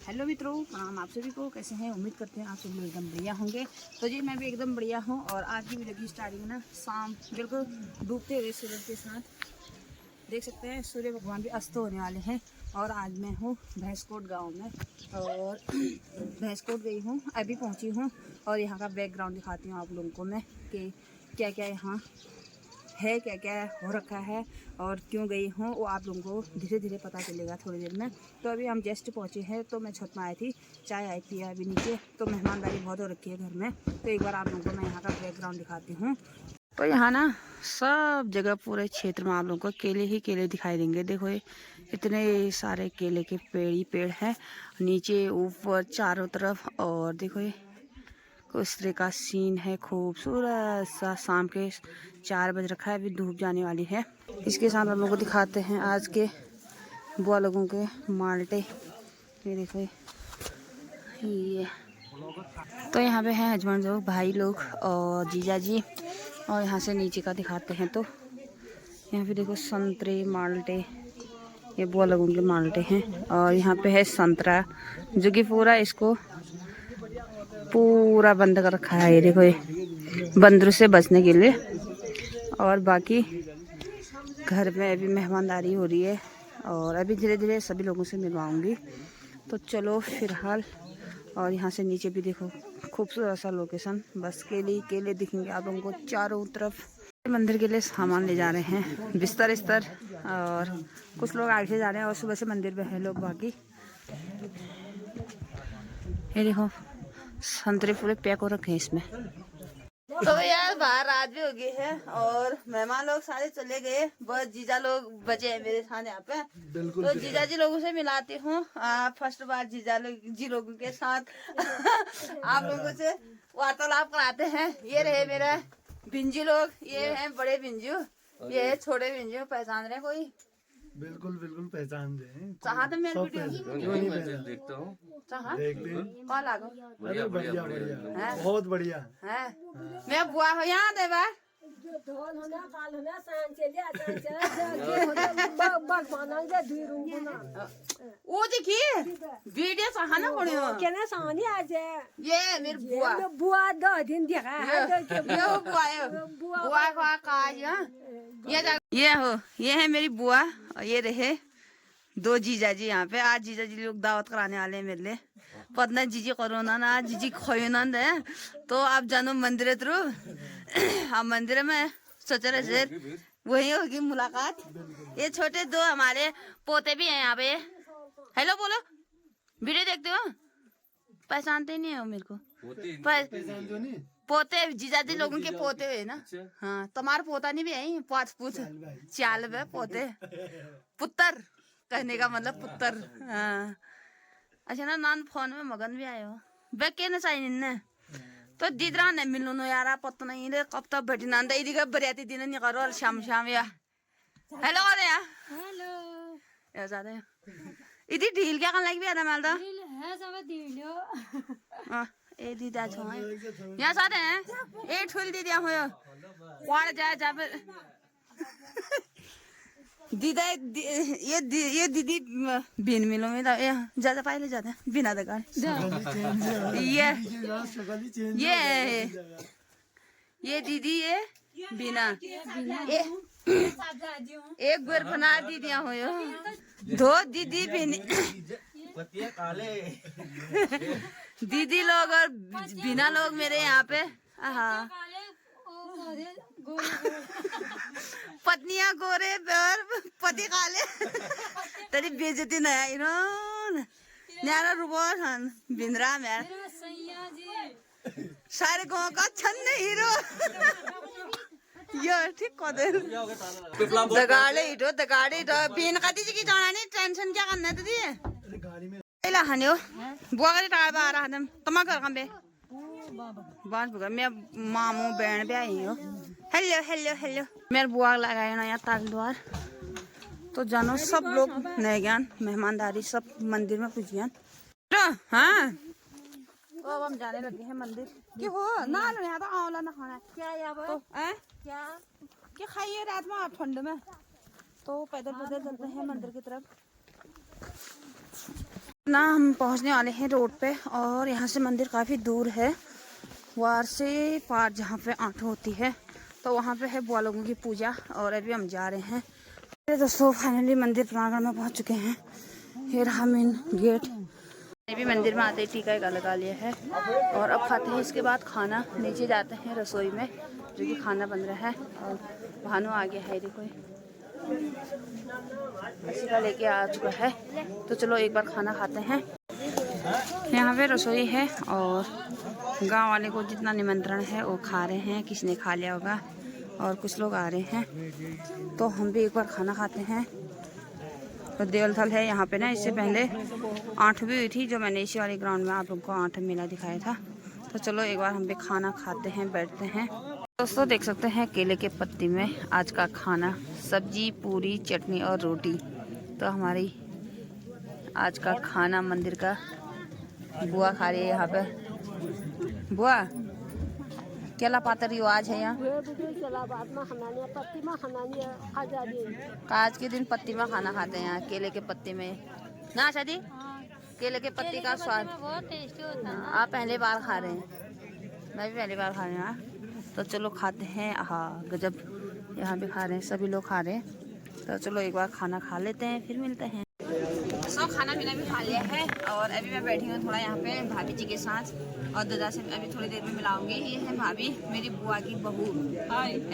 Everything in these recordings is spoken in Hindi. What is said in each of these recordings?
हेलो मित्रों, प्रणाम आप सभी को। कैसे हैं? उम्मीद करते हैं आप सभी लोग एकदम बढ़िया होंगे। तो जी मैं भी एकदम बढ़िया हूँ। और आज की वीडियो की स्टार्टिंग ना शाम बिल्कुल डूबते हुए सूरज के साथ देख सकते हैं। सूर्य भगवान भी अस्त होने वाले हैं। और आज मैं हूँ भैंसकोट गांव में और भैंसकोट गई हूँ, अभी पहुँची हूँ। और यहाँ का बैकग्राउंड दिखाती हूँ आप लोगों को मैं कि क्या क्या यहाँ है, क्या क्या हो रखा है और क्यों गई हूँ, वो आप लोगों को धीरे धीरे पता चलेगा थोड़ी देर में। तो अभी हम जस्ट पहुँचे हैं, तो मैं छत में आई थी, चाय आई थी अभी नीचे। तो मेहमानदारी बहुत हो रखी है घर में। तो एक बार आप लोगों को मैं यहाँ का बैकग्राउंड दिखाती हूँ। तो यहाँ ना सब जगह पूरे क्षेत्र में आप लोगों को केले ही केले दिखाई देंगे। देखो ये इतने सारे केले के पेड़ ही पेड़ हैं, नीचे ऊपर चारों तरफ। और देखो ये उस तरह का सीन है, खूबसूरत सा। शाम के 4 बज रखा है, अभी धूप जाने वाली है। इसके साथ हम लोग को दिखाते हैं आज के बुआ लोगों के माल्टे। ये देखो ये तो यहाँ पे हैं हजबैंड लोग, भाई लोग और जीजा जी। और यहाँ से नीचे का दिखाते हैं तो यहाँ पे देखो संतरे माल्टे, ये बुआ लोगों के माल्टे हैं। और यहाँ पे है संतरा जो कि पूरा इसको पूरा बंद कर रखा है। ये देखो ये बंदरों से बचने के लिए। और बाकी घर में अभी मेहमानदारी हो रही है और अभी धीरे धीरे सभी लोगों से मिलवाऊंगी। तो चलो फिलहाल। और यहाँ से नीचे भी देखो खूबसूरत सा लोकेशन, बस केले ही केले दिखेंगे आप लोगों को चारों तरफ। मंदिर के लिए सामान ले जा रहे हैं, बिस्तर इस्तर। और कुछ लोग आगे से जा रहे हैं और सुबह से मंदिर में है लोग बाकी। ये देखो संतरे पूरे पैक हो रखे हैं इसमें। तो यार बाहर रात भी हो गई है और मेहमान लोग सारे चले गए, बस जीजा लोग बचे हैं मेरे साथ यहाँ पे। तो जीजा जी लोगों से मिलाती हूँ। फर्स्ट बार जीजा जी लोगों के साथ आप लोगों से वार्तालाप कराते हैं। ये रहे मेरा भिंजू लोग, ये हैं बड़े भिंजू, ये है छोटे भिंजू। पहचान रहे कोई? बिल्कुल बिल्कुल पहचान रहे। चाहते मेरे वीडियो देखता हूँ, कॉल आ गो। बढ़िया बढ़िया बढ़िया, बहुत बढ़िया है। मैं बुआ हो यहाँ दे बा वो देखिए वीडियो सहाना पड़ी हो केना सानी आज ये मेरी बुआ बुआ 2 दिन देखा है। बुआ का ये हो, ये है मेरी बुआ। और ये रहे 2 जीजा जी यहाँ पे। आज जीजा जी लोग दावत कराने वाले हैं मेरे लिए। पतना जीजी कोरोना ना जीजी खोना है। तो आप जानो मंदिर थ्रू हम मंदिर में सोच रहे थे वही होगी मुलाकात। ये छोटे 2 हमारे पोते भी हैं यहाँ पे। हेलो बोलो, वीडियो देखते हो? पहचानते नहीं हो मेरे को? पोते जीजाजी लोगों के पोते हुए ना। हाँ तुम्हारा पोता नहीं भी है? 5 पूछ चाल वे पोते पुत्र कहने का मतलब पुत्र। हाँ अच्छा ना नान फोन में मगन भी आयो बे के ना चाहिए ने। तो दीदरा ने मिलनो नो यारा पता नहीं रे कब तक बैठी ना इदी का बरियाती दिन नहीं करो और शाम शाम या हेलो करे या हेलो या ज्यादा इदी ढील क्या कर लगी भी आधा माल दा है सब दिलो। हां ए दीदा छो यहाँ साथ हैं ए ठुल दीदिया हो वाड़ जा जा दीदा ये दीदी बिन मिलो में ज्यादा पाइले जाते बिना दुकान ये दीदी ये बिना एक गोर बना दीदिया हो 2 दीदी बिन दीदी लोग और बिना लोग मेरे यहाँ पे। हाँ पत्नियां गोरे और पति काले तेरी बेइज्जती नया इन्होंने न्यारा रुबो हन बिंद्रा में सारे गांव का छन्ने हीरो यार ठीक को दे दगाड़े हिटो पिन कति की जाना नहीं टेंशन क्या करना है तुझे गाड़ी में ला हन्यो बुआ करे टाल बा रहा हम तमा कर कंबे बात बुआ मैं मामू बहन भी आई हो हेलो हेलो हेलो मेरे बुआ लगाए ना यहाँ ताल द्वार तो जानो सब लोग नए ज्ञान मेहमानदारी सब मंदिर में पूजियान हाँ तो अब हम जाने लगे हैं मंदिर क्यों हो ना लो यहाँ तो आंवला ना खाना है क्या यार तो क्या क्या खाइए रात में आप ठंड में तो पैदल पैदल चलते हैं मंदिर की तरफ ना हम पहुंचने वाले हैं रोड पे और यहाँ से मंदिर काफ़ी दूर है वार से पार जहाँ पे आंट होती है तो वहाँ पे है बुआ लोगों की पूजा और अभी हम जा रहे हैं दोस्तों फाइनली मंदिर प्रांगण में पहुँच चुके हैं ये रहा मेन गेट अभी मंदिर में आते ही टीका एक लगा लिया है और अब खाते हैं इसके बाद खाना नीचे जाते हैं रसोई में जो कि खाना बन रहा है और भानु आ गया है देखो का लेके आ चुका है तो चलो एक बार खाना खाते हैं यहाँ पे रसोई है और गांव वाले को जितना निमंत्रण है वो खा रहे हैं किसी ने खा लिया होगा और कुछ लोग आ रहे हैं तो हम भी एक बार खाना खाते हैं तो देवल थल है यहाँ पे ना इससे पहले आठ भी हुई थी जो मैंने इसी वाले ग्राउंड में आप लोगों को आठ मेला दिखाया था तो चलो एक बार हम भी खाना खाते हैं बैठते हैं दोस्तों देख सकते हैं केले के पत्ती में आज का खाना सब्जी पूरी चटनी और रोटी तो हमारी आज का खाना मंदिर का बुआ खा रही है यहाँ पे बुआ केला पातर रिवाज है यहाँ आज के दिन पत्ती में खाना खाते हैं यहाँ केले के पत्ते में ना शादी केले के पत्ती का स्वाद बहुत टेस्टी होता है। आप पहली बार खा रहे हैं मैं भी पहली बार खा रही हूँ तो चलो खाते हैं हाँ गजब यहाँ भी खा रहे हैं सभी लोग खा रहे हैं तो चलो एक बार खाना खा लेते हैं फिर मिलते हैं सब खाना पीना भी खा लिया है और अभी मैं बैठी हूँ थोड़ा यहाँ पे भाभी जी के साथ और दादा से अभी थोड़ी देर में मिलाऊंगी ये है भाभी मेरी बुआ की बहू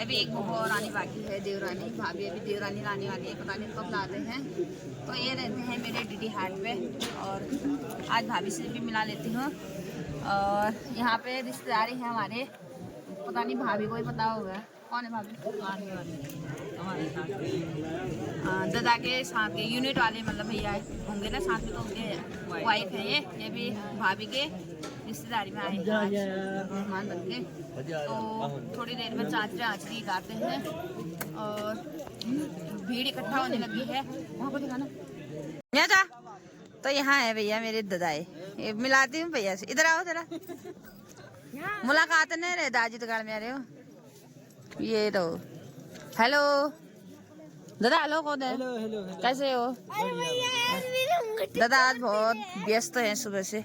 अभी एक बहू और आनी बाकी है देवरानी भाभी अभी देवरानी लाने वाली है पता नहीं कब लाते हैं तो ये रहते हैं मेरे डीडी हाट पे और आज भाभी से भी मिला लेती हूँ और यहाँ पे रिश्तेदारी है हमारे पता नहीं भाभी को ही पता होगा कौन है भाभी दादा के साथ के यूनिट वाले मतलब भैया होंगे ना साथ में तो उनके वाइफ है ये भी भाभी के रिश्तेदारी में आए मेहमान बन के तो थोड़ी देर में चाचरी आचरी गाते हैं और भीड़ इकट्ठा होने लगी है वहाँ को दिखाना जा तो यहाँ है भैया मेरे दादाए ये मिलाती हूँ भैया से इधर आओ जरा मुलाकात नहीं रहे दाजी तो में आ रहे हो ये तो हेलो दादा हेलो कौन है कैसे हो दादा आज बहुत व्यस्त हैं सुबह से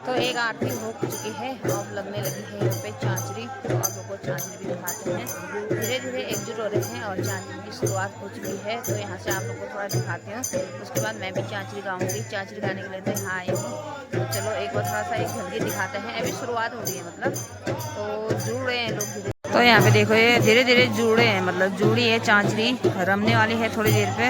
तो एक आरती हो चुकी है अब लगने लगी है यहाँ पे चांचरी तो आप लोगों को चांचरी भी दिखाते हैं धीरे धीरे एकजुट हो रहे हैं और चांचरी की शुरुआत हो चुकी है तो यहाँ से आप लोगों को थोड़ा दिखाती हूँ उसके बाद मैं भी चांचरी गाऊंगी चांचरी गाने के लिए तो यहाँ आई हूँ तो चलो एक बार थोड़ा सा एक झलकी दिखाते हैं अभी शुरुआत हो रही है मतलब तो जुड़ रहे हैं लोग धीरे तो यहाँ पे देखो ये धीरे धीरे जुड़े हैं मतलब जुड़ी है चांचरी रमने वाली है थोड़ी देर पे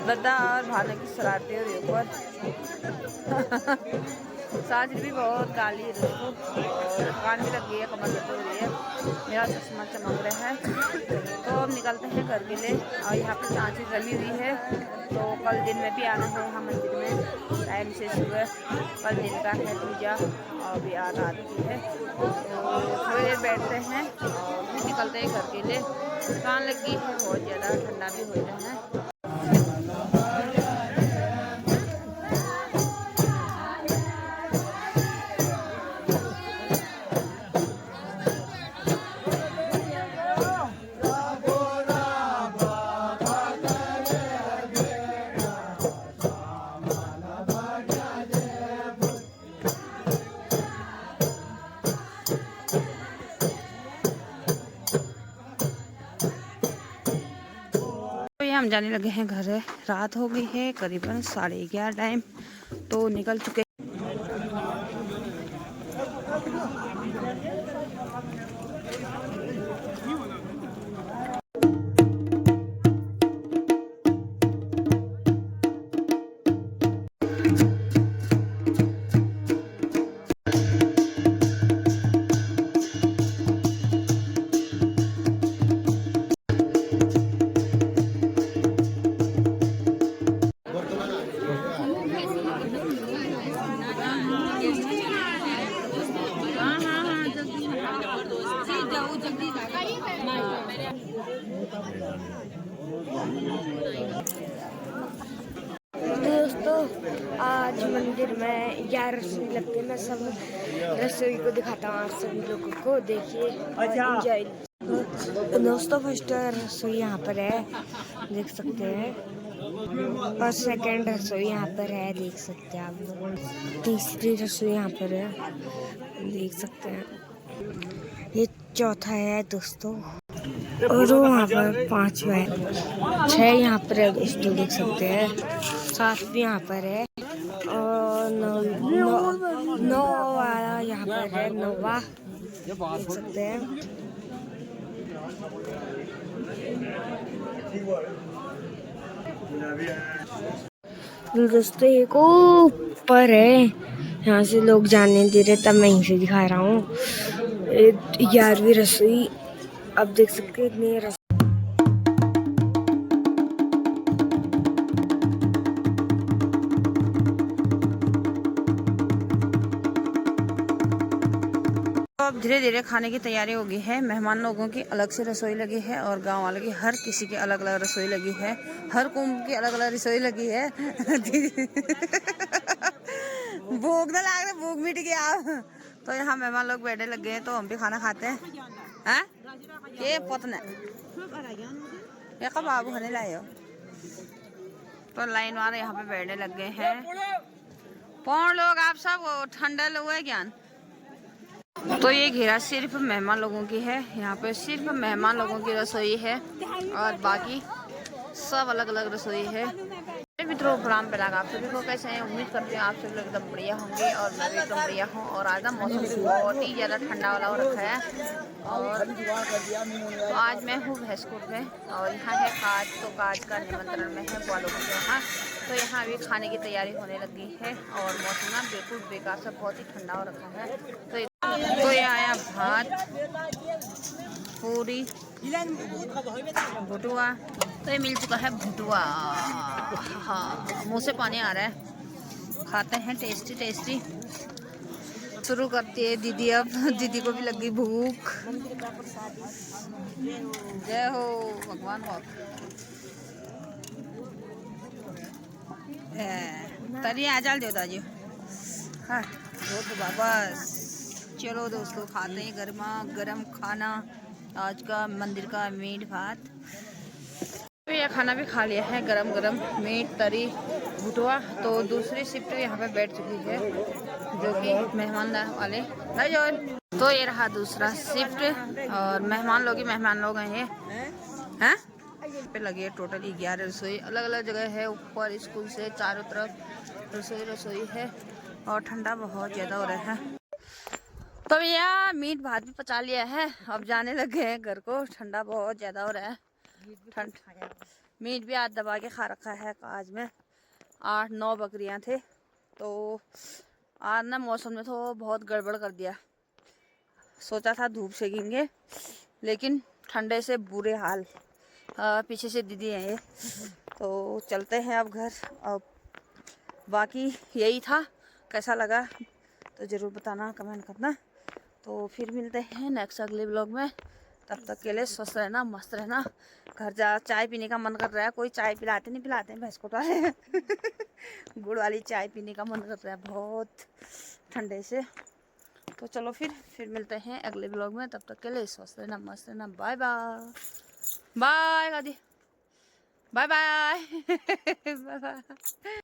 दादा और भाने की सराहते हो रही ऊपर। साज भी बहुत काली है दोस्तों और कान भी लगी है, कमर लगी हो रही है, मेरा चश्मा चमक रहा है। तो हम निकलते हैं घर के लिए और यहाँ पे चांची जमी हुई है। तो कल दिन में भी आना है यहाँ मंदिर में टाइम से सुबह। कल दिन का है पूजा और अभी आ रात की है। तो थोड़ी देर बैठते हैं और फिर निकलते हैं घर के लिए। कान लगी है बहुत ज़्यादा, ठंडा भी हो रहा है। हम जाने लगे हैं घर। रात हो गई है करीबन 11:30 टाइम, तो निकल चुके। दोस्तों आज मंदिर में 11 रसोई लगती है। मैं सब रसोई को दिखाता हूँ आप सभी लोगों को, देखिए एंजॉय। दोस्तों फर्स्ट रसोई यहाँ पर है, देख सकते हैं, और सेकंड रसोई यहाँ पर है, देख सकते हैं आप लोग। तीसरी रसोई यहाँ पर है, देख सकते हैं। ये चौथा है दोस्तों, और वहाँ पर 5वां है। 6 यहाँ पर है दोस्तों, देख सकते हैं। 7 भी यहाँ पर है और 9 वाला यहाँ पर है, 9वां देख सकते हैं। दोस्तों एक ऊपर है, यहाँ से लोग जाने दे रहे, तब मैं यहीं से दिखा रहा हूँ। 11वीं रसोई आप देख सकते हैं, इतनी रसोई। अब धीरे धीरे खाने की तैयारी हो गई है। मेहमान लोगों की अलग से रसोई लगी है और गांव वालों की हर किसी की अलग अलग रसोई लगी है। हर कुंभ की अलग अलग रसोई लगी है। भूख ना लग रही, भूख मिट गया। तो यहाँ मेहमान लोग बैठे लग गए हैं, तो हम भी खाना खाते हैं। हैं? ये पतने ये कब बाबू खाने लाए हो? तो लाइन वाले यहाँ पे बैठने लग गए हैं। कौन लोग आप सब ठंडा लोग है ज्ञान। तो ये घेरा सिर्फ मेहमान लोगों की है, यहाँ पे सिर्फ मेहमान लोगों की रसोई है और बाकी सब अलग अलग रसोई है। मित्रों प्रणाम पहला आप सभी को कैसे हैं, उम्मीद करते हैं आप सभी लोग एकदम बढ़िया होंगे और मैं भी एकदम बढ़िया हूँ। और आज ना मौसम बहुत ही ज़्यादा ठंडा वाला हो रखा है। और तो आज मैं हूँ भैंसकोट में और यहाँ है काज, तो काज का निमंत्रण में है बुआ लोगों के यहाँ। तो यहाँ अभी खाने की तैयारी होने लगी है और मौसम ना बिल्कुल बेकार सा बहुत ही ठंडा हो रखा है। तो ये आया भात, पूरी, भुटुआ। तो ये मिल चुका है भुटुआ। हाँ मुँह से पानी आ रहा है, खाते हैं टेस्टी टेस्टी। शुरू करती है दीदी, अब दीदी को भी लग गई भूख। जय हो भगवान। बहुत करिए आ जाल दो दाजी। हाँ तो वापस चलो दोस्तों, खाते हैं गर्मा गर्म खाना आज का मंदिर का मीट भात। तो यह खाना भी खा लिया है, गरम गरम मीट तरी भुटवा। तो दूसरी शिफ्ट यहाँ पे बैठ चुकी है जो कि मेहमान वाले भाई जोन। तो ये रहा दूसरा शिफ्ट और मेहमान लोग हैं हैं पे लगी है। टोटल 11 रसोई अलग अलग जगह है, ऊपर स्कूल से चारों तरफ रसोई है और ठंडा बहुत ज़्यादा हो रहा है। तो भैया मीट भात भी पचा लिया है, अब जाने लगे हैं घर को। ठंडा बहुत ज़्यादा हो रहा है, ठंड मीट भी आज दबा के खा रखा है। आज में 8-9 बकरियां थे, तो आज ना मौसम ने तो बहुत गड़बड़ कर दिया। सोचा था धूप सेकेंगे, लेकिन ठंडे से बुरे हाल। पीछे से दीदी है ये, तो चलते हैं अब घर। अब बाकी यही था, कैसा लगा तो ज़रूर बताना, कमेंट करना। तो फिर मिलते हैं नेक्स्ट अगले ब्लॉग में। तब तक के लिए स्वस्थ रहना, मस्त रहना। घर जा चाय पीने का मन कर रहा है, कोई चाय पिलाते हैं भैंस को गुड़ वाली चाय पीने का मन कर रहा है बहुत ठंडे से। तो चलो फिर मिलते हैं अगले ब्लॉग में। तब तक के लिए स्वस्थ रहना, मस्त रहना। बाय बाय बाय दादी, बाय बाय बाय बाय।